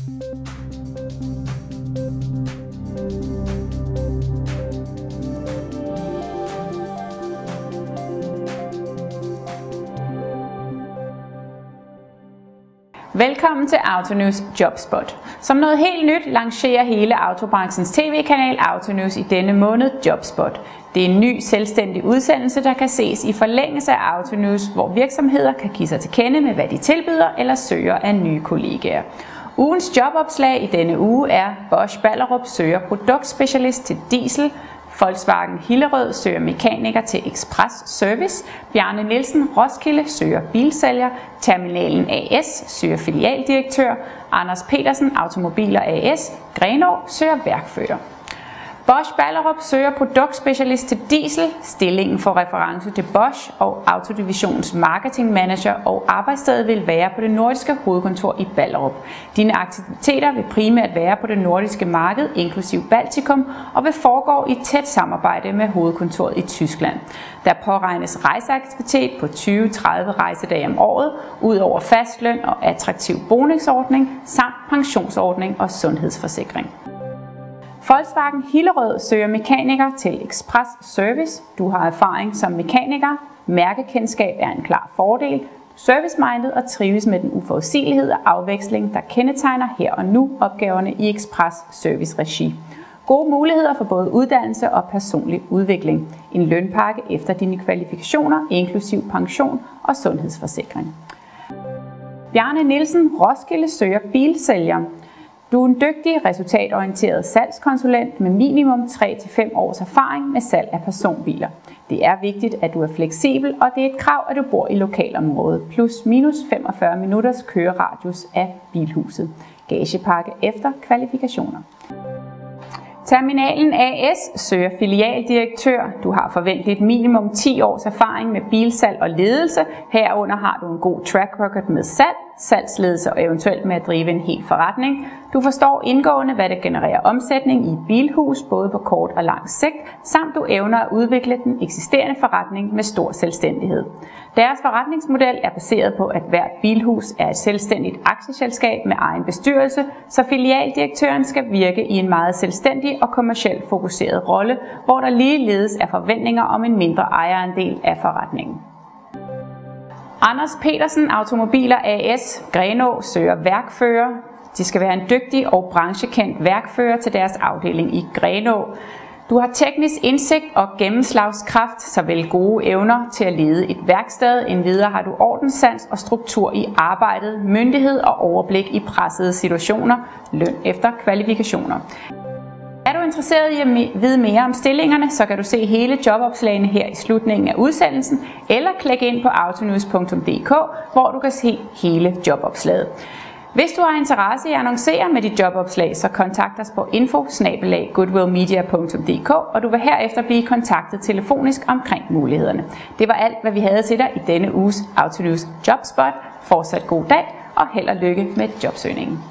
Velkommen til Autonews Jobspot. Som noget helt nyt lancerer hele autobranchens tv-kanal Autonews i denne måned Jobspot. Det er en ny selvstændig udsendelse, der kan ses i forlængelse af Autonews, hvor virksomheder kan give sig til kende med, hvad de tilbyder eller søger af nye kollegaer. Ugens jobopslag i denne uge er: Bosch Ballerup søger produktspecialist til diesel, Volkswagen Hillerød søger mekaniker til Express Service, Bjarne Nielsen Roskilde søger bilsælger, Terminalen AS søger filialdirektør, Anders Petersen Automobiler AS, Grenaa søger værkfører. Bosch Ballerup søger produktspecialist til diesel. Stillingen får reference til Bosch og Autodivisions marketingmanager, og arbejdsstedet vil være på det nordiske hovedkontor i Ballerup. Dine aktiviteter vil primært være på det nordiske marked, inklusiv Baltikum, og vil foregå i tæt samarbejde med hovedkontoret i Tyskland. Der påregnes rejseaktivitet på 20-30 rejsedage om året, ud over fastløn og attraktiv bonusordning, samt pensionsordning og sundhedsforsikring. Volkswagen Hillerød søger mekaniker til Express Service. Du har erfaring som mekaniker. Mærkekendskab er en klar fordel. Service-minded og trives med den uforudsigelighed og afveksling, der kendetegner her og nu opgaverne i Express Service regi. Gode muligheder for både uddannelse og personlig udvikling. En lønpakke efter dine kvalifikationer, inklusiv pension og sundhedsforsikring. Bjarne Nielsen Roskilde søger bilsælger. Du er en dygtig, resultatorienteret salgskonsulent med minimum 3-5 års erfaring med salg af personbiler. Det er vigtigt, at du er fleksibel, og det er et krav, at du bor i lokalområdet, plus minus 45 minutters køreradius af bilhuset. Gagepakke efter kvalifikationer. Terminalen AS søger filialdirektør. Du har forventeligt minimum 10 års erfaring med bilsalg og ledelse. Herunder har du en god track record med salg, salgsledelse og eventuelt med at drive en hel forretning. Du forstår indgående, hvad det genererer omsætning i et bilhus, både på kort og lang sigt, samt du evner at udvikle den eksisterende forretning med stor selvstændighed. Deres forretningsmodel er baseret på, at hvert bilhus er et selvstændigt aktieselskab med egen bestyrelse, så filialdirektøren skal virke i en meget selvstændig og kommercielt fokuseret rolle, hvor der ligeledes er forventninger om en mindre ejerandel af forretningen. Anders Petersen Automobiler AS, Grenaa søger værkfører. De skal være en dygtig og branchekendt værkfører til deres afdeling i Grenaa. Du har teknisk indsigt og gennemslagskraft, såvel gode evner til at lede et værksted. Endvidere har du ordenssans og struktur i arbejdet, myndighed og overblik i pressede situationer, løn efter kvalifikationer. Er du interesseret i at vide mere om stillingerne, så kan du se hele jobopslagene her i slutningen af udsendelsen, eller klikke ind på autonews.dk, hvor du kan se hele jobopslaget. Hvis du har interesse i at annoncere med dit jobopslag, så kontakt os på info@goodwillmedia.dk, og du vil herefter blive kontaktet telefonisk omkring mulighederne. Det var alt, hvad vi havde til dig i denne uges Autonews Jobspot. Fortsat god dag og held og lykke med jobsøgningen.